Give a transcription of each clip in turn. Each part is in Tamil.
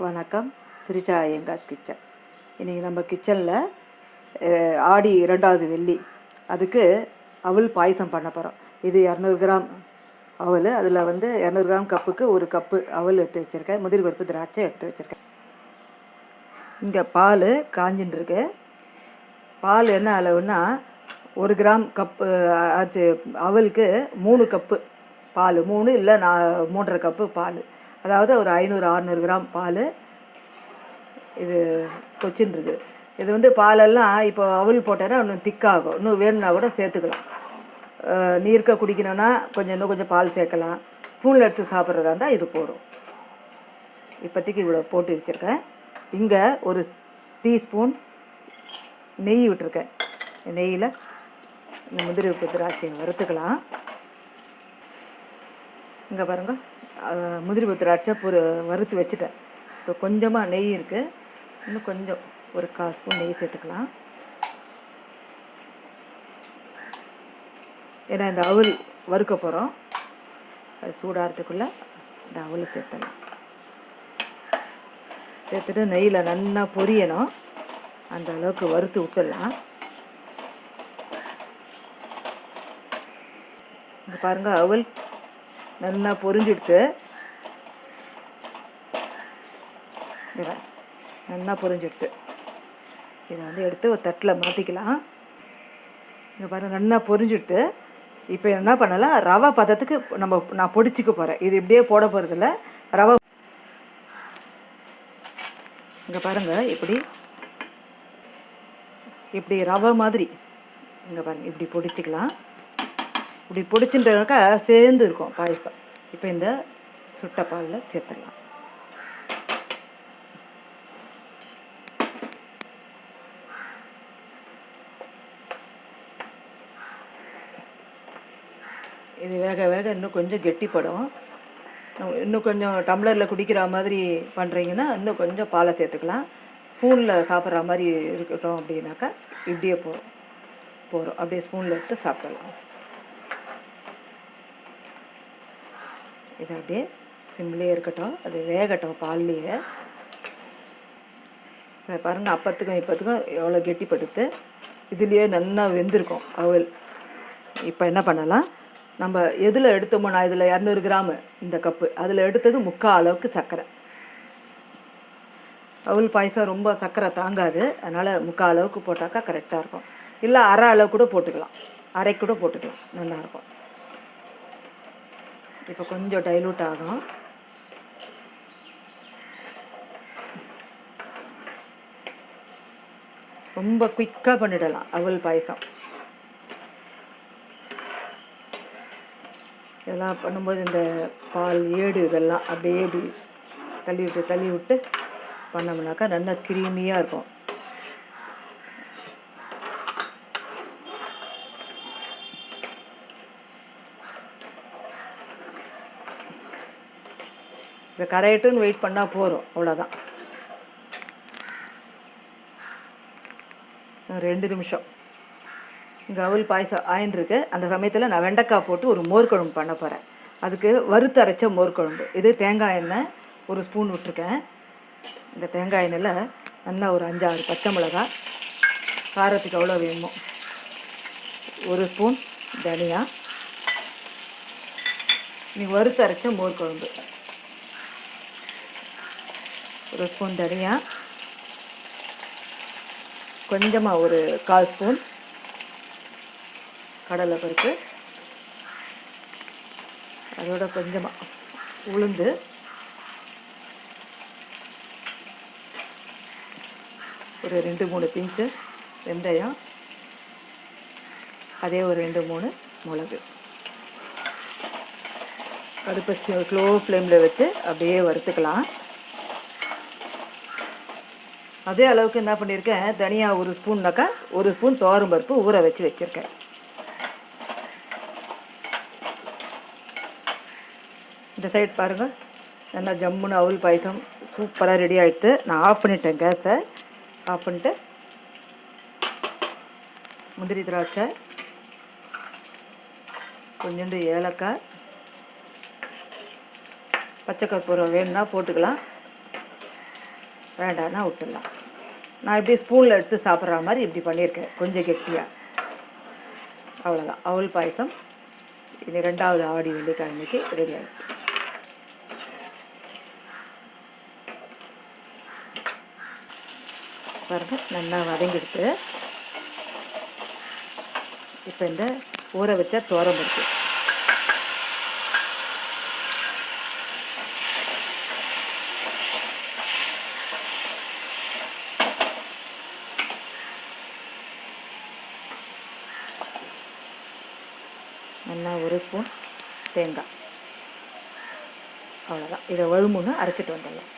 வணக்கம். ஸ்ரீஜா ஐயங்கார்ஸ் கிச்சன். இன்றைக்கி நம்ம கிச்சனில் ஆடி 2வது வெள்ளி, அதுக்கு அவல் பாயசம் பண்ண போகிறோம். இது 200 கிராம் அவல். அதில் 200 கிராம் கப்புக்கு 1 கப்பு அவல் எடுத்து வச்சுருக்கேன். முந்திரி பருப்பு, திராட்சை எடுத்து வச்சுருக்கேன். இங்கே பால் காஞ்சின்ட்டுருக்கு. பால் என்ன அளவுன்னா 1 கிராம் கப்பு அது அவலுக்கு 3 கப்பு பால், 3 இல்லை 3.5 கப்பு பால், அதாவது ஒரு 500-600 கிராம் பால் இது கொச்சின்றது. இது பாலெல்லாம் இப்போ அவல் போட்டேன்னா இன்னும் திக்காகும். இன்னும் வேணும்னா கூட சேர்த்துக்கலாம். நீர்க்க குடிக்கணும்னா இன்னும் கொஞ்சம் பால் சேர்க்கலாம். ஸ்பூனில் எடுத்து சாப்பிட்றதா இருந்தால் இது போடும். இப்போதைக்கு இவ்வளோ போட்டு வச்சுருக்கேன். இங்கே ஒரு டீஸ்பூன் நெய் விட்டுருக்கேன். நெய்யில் இந்த முந்திரி உப்பு திராட்சை வறுத்துக்கலாம். இங்கே பாருங்கள், முந்திரி பருப்பு திராட்சை வறுத்து வச்சுட்டேன். இப்போ கொஞ்சமாக நெய் இருக்குது. இன்னும் கொஞ்சம் ஒரு 1/4 ஸ்பூன் நெய் சேர்த்துக்கலாம். ஏன்னா இந்த அவல் வறுக்க போகிறோம். அது சூடாகிறதுக்குள்ளே இந்த அவலை சேர்த்தலாம். சேர்த்துட்டு நெய்யில் நல்லா பொரியணும். அந்த அளவுக்கு வறுத்து விட்டுடலாம். இங்கே பாருங்கள், அவல் நல்லா பொரிஞ்சுடுத்து. நல்லா பொரிஞ்சுடுத்து. இதை எடுத்து ஒரு தட்டில் மாற்றிக்கலாம். இங்கே பாருங்கள், நல்லா பொரிஞ்சுடுத்து. இப்போ என்ன பண்ணலாம், ரவை பதத்துக்கு நான் பொடிச்சிக்க போகிறேன். இது இப்படியே போட போகிறதில்ல, ரவை. இங்கே பாருங்கள், இப்படி ரவை மாதிரி இங்கே பாருங்கள், இப்படி பொடிச்சிக்கலாம். இப்படி பொடிச்சுட்டாக்கா சேர்ந்து இருக்கும் பாயசம். இப்போ இந்த சுட்ட பாலில் சேர்த்துடலாம். இது வேக வேக இன்னும் கொஞ்சம் கெட்டிப்படும். இன்னும் கொஞ்சம் டம்ளரில் குடிக்கிற மாதிரி பண்ணுறீங்கன்னா இன்னும் கொஞ்சம் பாலை சேர்த்துக்கலாம். ஸ்பூனில் சாப்பிட்ற மாதிரி இருக்கட்டும் அப்படின்னாக்கா இப்படியே போகிறோம். அப்படியே ஸ்பூனில் எடுத்து சாப்பிடலாம். இது அப்படியே சிம்லேயே இருக்கட்டும், அது வேகட்டும் பால்லையே. பாருங்கள், அப்பத்துக்கும் இப்போத்துக்கும் எவ்வளோ கெட்டிப்படுத்து. இதுலேயே நல்லா வெந்திருக்கும் அவல். இப்போ என்ன பண்ணலாம், நம்ம எதில் எடுத்தோமோ, நான் இதில் 200 கிராமு இந்த கப்பு, அதில் எடுத்தது 3/4 அளவுக்கு சர்க்கரை. அவல் பாயசம் ரொம்ப சர்க்கரை தாங்காது, அதனால் 3/4 அளவுக்கு போட்டாக்கா கரெக்டாக இருக்கும். இல்லை அரை அளவு கூட போட்டுக்கலாம், அரை கூட போட்டுக்கலாம், நல்லாயிருக்கும். இப்போ கொஞ்சம் டைலூட் ஆகும். ரொம்ப குயிக்காக பண்ணிடலாம் அவல் பாயசம். இதெல்லாம் பண்ணும்போது இந்த பால் ஏடு இதெல்லாம் அப்படியே இப்படி தள்ளி விட்டு பண்ணோம்னாக்கா நல்லா கிரீமியாக இருக்கும். இந்த கரையட்டுன்னு வெயிட் பண்ணால் போதும், அவ்வளோதான். 2 நிமிஷம் இங்கே அவல் பாயசம் ஆயின்ருக்கு. அந்த சமயத்தில் நான் வெண்டைக்காய் போட்டு ஒரு மோர் குழம்பு பண்ண போகிறேன். அதுக்கு வறுத்து அரைச்ச மோர் குழம்பு. இது தேங்காய் எண்ணெய் 1 ஸ்பூன் விட்டுருக்கேன். இந்த தேங்காய் எண்ணெயில் நல்லா ஒரு 5-6 பச்சை மிளகாய், காரத்துக்கு எவ்வளோ வேணுமோ, 1 ஸ்பூன் தனியா, வறுத்து அரைச்ச மோர் குழம்பு, 1 ஸ்பூன் தனியா, கொஞ்சமாக ஒரு 1/4 ஸ்பூன் கடலை பருப்பு, அதோட கொஞ்சமாக உளுந்து, ஒரு 2-3 பிஞ்சு வெந்தயம், அதே ஒரு 2-3 மிளகு. அடுப்பை ஸ்லோ ஃப்ளேமில் வச்சு அப்படியே வறுத்துக்கலாம். அதே அளவுக்கு என்ன பண்ணியிருக்கேன், தனியாக 1 ஸ்பூன்னாக்கா 1 ஸ்பூன் துவரம் பருப்பு ஊற வச்சு வச்சுருக்கேன். இந்த சைடு பாருங்கள், நல்லா ஜம்முன்னு அவல் பாயசம் சூப்பராக ரெடி ஆகிடுது. நான் ஆஃப் பண்ணிட்டேன், கேஸை ஆஃப் பண்ணிட்டு முந்திரி திராட்சை, கொஞ்சோண்டு ஏலக்காய், பச்சை கற்பூரம் வேணும்னா போட்டுக்கலாம். வேண்டாம்னா விட்டுடலாம். நான் இப்படி ஸ்பூனில் எடுத்து சாப்பிட்ற மாதிரி இப்படி பண்ணியிருக்கேன், கொஞ்சம் கெட்டியாக. அவ்வளோதான், அவல் பாயசம் இது 2வது ஆடி வெள்ளிக்கிழமைக்கு ரெடி ஆகிடுச்சு. பாருங்கள், நல்லா வதங்கிடுத்து. இப்போ இந்த ஊற வச்ச துவரம்பருப்பு நல்லா, 1 ஸ்பூன் தேங்காய், அவ்வளோதான். இதை வழுமுன்னு அரைச்சிட்டு வந்துடலாம்.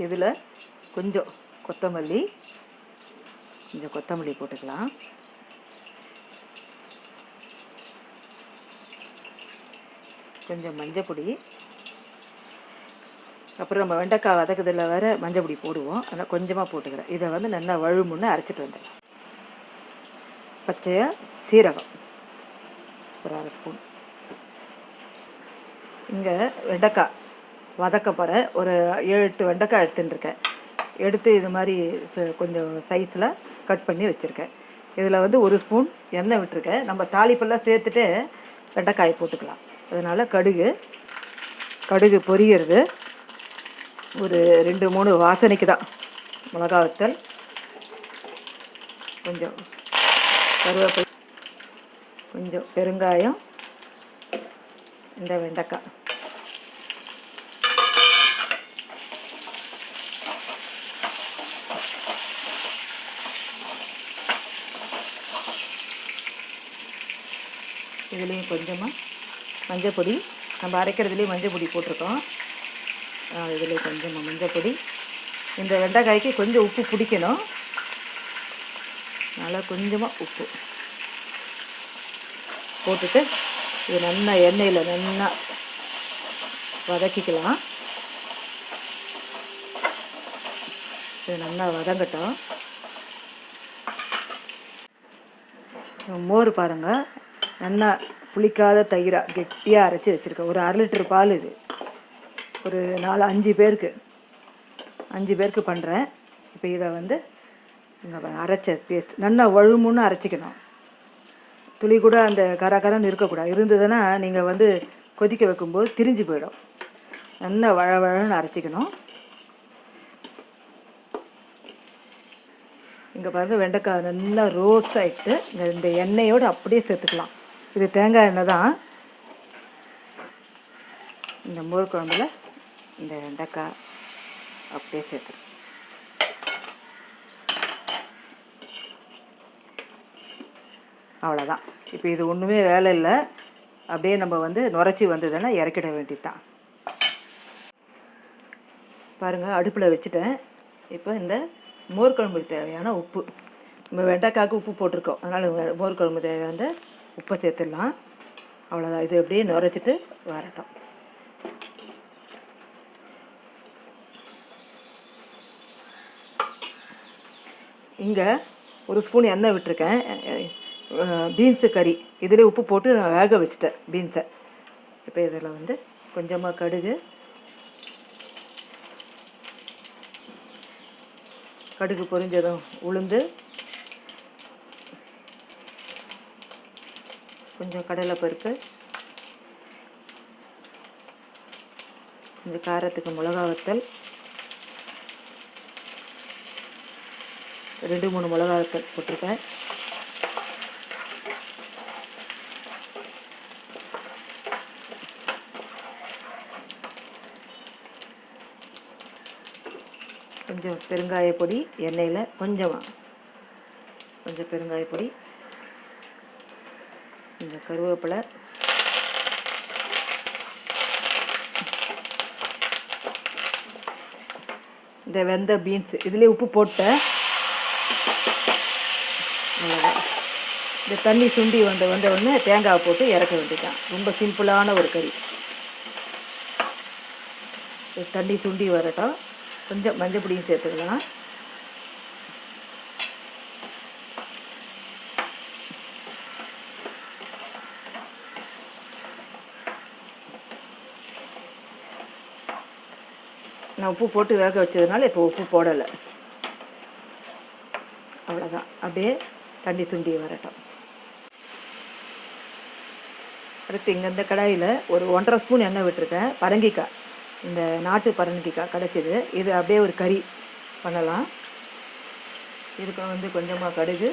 இதில் கொஞ்சம் கொத்தமல்லி போட்டுக்கலாம். கொஞ்சம் மஞ்சப்பொடி, அப்புறம் நம்ம வெண்டைக்காய் வதக்குதில் வேறு மஞ்சப்பொடி போடுவோம், ஆனால் கொஞ்சமாக போட்டுக்கிறேன். இதை வந்து நல்லா வழுமுன்னு அரைச்சிட்டு வந்துடலாம். பச்சையாக சீரகம் ஒரு 1/2 ஸ்பூன். இங்கே வெண்டைக்காய் வதக்க போகிறேன். ஒரு 7-8 வெண்டைக்காய் எடுத்துட்டுருக்கேன். எடுத்து இது மாதிரி கொஞ்சம் சைஸில் கட் பண்ணி வச்சுருக்கேன். இதில் வந்து 1 ஸ்பூன் எண்ணெய் விட்டுருக்கேன். நம்ம தாளிப்பெல்லாம் சேர்த்துட்டு வெண்டைக்காயை போட்டுக்கலாம். அதனால் கடுகு பொரிகிறது. ஒரு 2-3 வாசனைக்கு தான். மிளகா வத்தல், கொஞ்சம் கருவேப்பிலை, கொஞ்சம் பெருங்காயம், இந்த வெண்டைக்காய், இதுலேயும் கொஞ்சமாக மஞ்சப்பொடி, நம்ம அரைக்கிறதுலேயும் மஞ்சப்பொடி போட்டிருக்கோம். இதில் கொஞ்சமாக மஞ்சப்பொடி. இந்த வெண்டைக்காய்க்கு கொஞ்சம் உப்பு பிடிக்கணும், நல்லா கொஞ்சமாக உப்பு போட்டுட்டு இது நல்லா எண்ணெயில் நல்லா வதக்கிக்கலாம். இது நல்லா வதங்கட்டும். மோர் பாருங்கள், நல்லா புளிக்காத தயிராக கெட்டியாக அரைச்சி வச்சுருக்கேன். ஒரு 1/2 லிட்டர் பால். இது ஒரு 4-5 பேருக்கு பண்ணுறேன். இப்போ இதை வந்து இங்கே அரைச்ச பேஸ்ட் நல்லா வழுமுன்னு அரைச்சிக்கணும். துளி கூட அந்த கரன்னு இருக்கக்கூடாது. இருந்ததுன்னா நீங்கள் வந்து கொதிக்க வைக்கும்போது திரிஞ்சு போயிடும். நல்லா வழன்னு அரைச்சிக்கணும். இங்கே பாருங்கள், வெண்டைக்காய் நல்லா ரோஸ்ட் ஆகிட்டு இந்த எண்ணெயோடு அப்படியே சேர்த்துக்கலாம். இது தேங்காய் எண்ணெய் தான். இந்த மோர் குழம்புல இந்த வெண்டைக்காய் அப்படியே சேர்த்துக்கலாம். அவ்வளோதான். இப்போ இது ஒன்றுமே வேலை இல்லை. அப்படியே நம்ம வந்து நுரைச்சி வந்ததுன்னா இறக்கிட வேண்டியது தான். பாருங்கள், அடுப்பில் வச்சுட்டேன். இப்போ இந்த மோர் குழம்புக்கு தேவையான உப்பு, நம்ம வெண்டைக்காய்க்கு உப்பு போட்டிருக்கோம், அதனால் மோர் குழம்பு தேவையான உப்பை சேர்த்துடலாம். அவ்வளோதான். இது அப்படியே நுரைச்சிட்டு வரட்டும். இங்கே 1 ஸ்பூன் எண்ணெய் விட்டுருக்கேன். பீன்ஸு கறி இதில் உப்பு போட்டு நான் வேக வச்சுட்டேன் பீன்ஸை. இப்போ இதில் வந்து கொஞ்சமாக கடுகு பொரிஞ்சதும் உளுந்து, கொஞ்சம் கடலைப்பருப்பு, கொஞ்சம் காரத்துக்கு மிளகா வத்தல், 2-3 மிளகா வத்தல் போட்டிருக்கேன். கொஞ்சம் பெருங்காயப்பொடி, எண்ணெயில் கொஞ்சம் பெருங்காயப்பொடி, கொஞ்சம் கருவேப்பிலை, இந்த வெந்த பீன்ஸ் இதுலேயே உப்பு போட்டேன். இந்த தண்ணி சுண்டி வந்த உடனே தேங்காய் போட்டு இறக்க வேண்டியதான். ரொம்ப சிம்பிளான ஒரு கறி. தண்ணி சுண்டி வரட்டும். கொஞ்சம் மஞ்சள் பொடியும் சேர்த்துக்கலாம். நான் உப்பு போட்டு வேக வச்சதுனால இப்போ உப்பு போடலை. அவ்வளோதான், அப்படியே தண்ணி துண்டி வரட்டும். அடுத்து இங்கே இந்த கடாயில் ஒரு 1.5 ஸ்பூன் எண்ணெய் விட்டுருக்கேன். பரங்கிக்காய், இந்த நாட்டு பரங்கிக்காய் கிடச்சிது. இது அப்படியே ஒரு கறி பண்ணலாம். இதுக்கு கொஞ்சமாக கடுகு,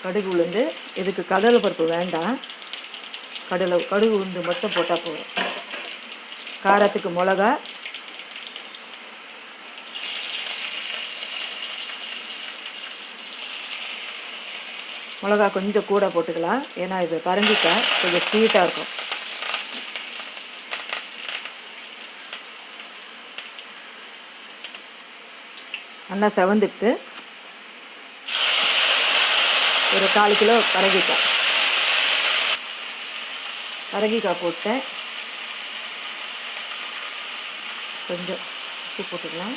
கடுகு உளுந்து. இதுக்கு கடலை பருப்பு வேண்டாம், கடுகு உளுந்து மட்டும் போட்டால் போதும். காரத்துக்கு மிளகா, கொஞ்சம் கூட போட்டுக்கலாம், ஏன்னா இது பரங்கிக்காய் கொஞ்சம் ஸ்வீட்டாக இருக்கும். நல்லா செவந்துட்டு ஒரு 1/4 கிலோ பரங்கிக்காய் போட்டேன். கொஞ்சம் உப்பு போட்டுக்கலாம்,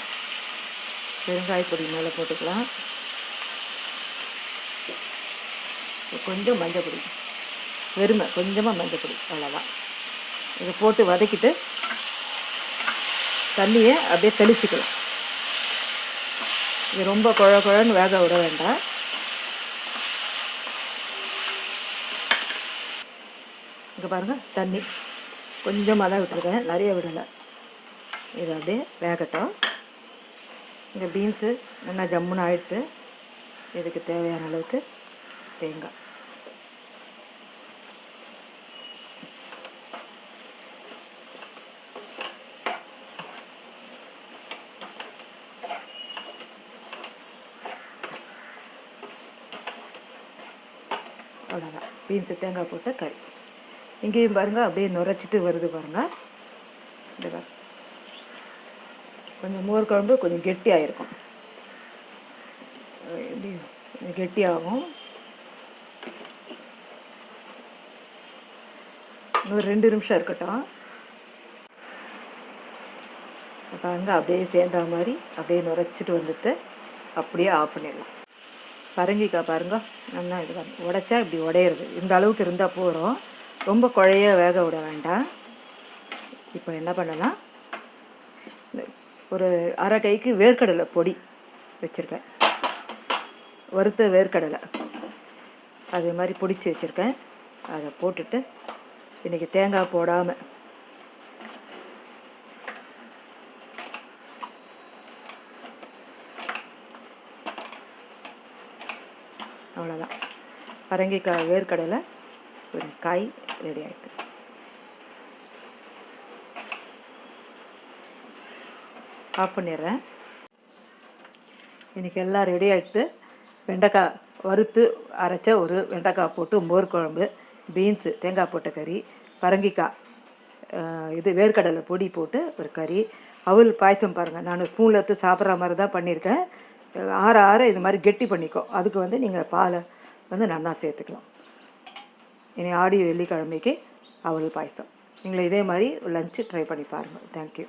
பெருங்காயப்பொடி மேலே போட்டுக்கலாம், கொஞ்சம் மஞ்சப்பொடி, வெறுமை கொஞ்சமாக மஞ்சப்பொடி, அவ்வளோதான். இதை போட்டு வதக்கிட்டு தண்ணியை அப்படியே தெளிச்சிக்கலாம். இது ரொம்ப குழன்னு வேக விட வேண்டாம். இங்கே பாருங்கள், தண்ணி கொஞ்சமாக தான் விட்டுருக்கேன், நிறைய விடலை. இது அப்படியே வேகட்டும். இங்கே பீன்ஸு நல்லா ஜம்முன்னு ஆயிடுத்து. இதுக்கு தேவையான அளவுக்கு தேங்காய், அவ்வளோதான். பீன்ஸு தேங்காய் போட்ட கறி. இங்கேயும் பாருங்கள், அப்படியே நுரைச்சிட்டு வருது பாருங்கள். இந்த கொஞ்சம் மோர் குழம்பு கொஞ்சம் கெட்டியாக இருக்கும், எப்படி கெட்டியாகும். இன்னொரு 2 நிமிஷம் இருக்கட்டும். பாருங்க, அப்படியே சேர்ந்த மாதிரி அப்படியே நுரைச்சிட்டு வந்துட்டு அப்படியே ஆஃப் பண்ணிடலாம். பரங்கிக்காய் பாருங்க, நல்லா இது உடைச்சா இப்படி உடையிறது, இந்த அளவுக்கு இருந்தால் போகிறோம். ரொம்ப குழைய வேக விட வேண்டாம். இப்போ என்ன பண்ணலாம், ஒரு அரை கைக்கு வேர்க்கடலை பொடி வச்சுருக்கேன், வறுத்த வேர்க்கடலை அதே மாதிரி பொடிச்சு வச்சுருக்கேன். அதை போட்டுட்டு இன்றைக்கி தேங்காய் போடாமல் அவ்வளோதான். பரங்கிக்காய் வேர்க்கடலை ஒரு காய் ரெடி ஆகிடுது. ஆஃப் பண்ணிடுறேன். இன்றைக்கி எல்லாம் ரெடி ஆகிடுது. வெண்டைக்காய் வறுத்து அரைச்ச ஒரு வெண்டைக்காய் போட்டு மோர் குழம்பு, பீன்ஸு தேங்காய் போட்ட கறி, பரங்கிக்காய் இது வேர்க்கடலை பொடி போட்டு ஒரு கறி, அவல் பாயசம். பாருங்கள், நான் ஸ்பூனில் எடுத்து சாப்பிட்ற மாதிரி தான் பண்ணியிருக்கேன். ஆற இது மாதிரி கெட்டி பண்ணிக்கோ. அதுக்கு நீங்கள் பாலை நல்லா சேர்த்துக்கலாம். இனி ஆடி வெள்ளிக்கிழமைக்கு அவல் பாயசம். நீங்கள் இதே மாதிரி லஞ்சு ட்ரை பண்ணி பாருங்கள். தேங்க்யூ.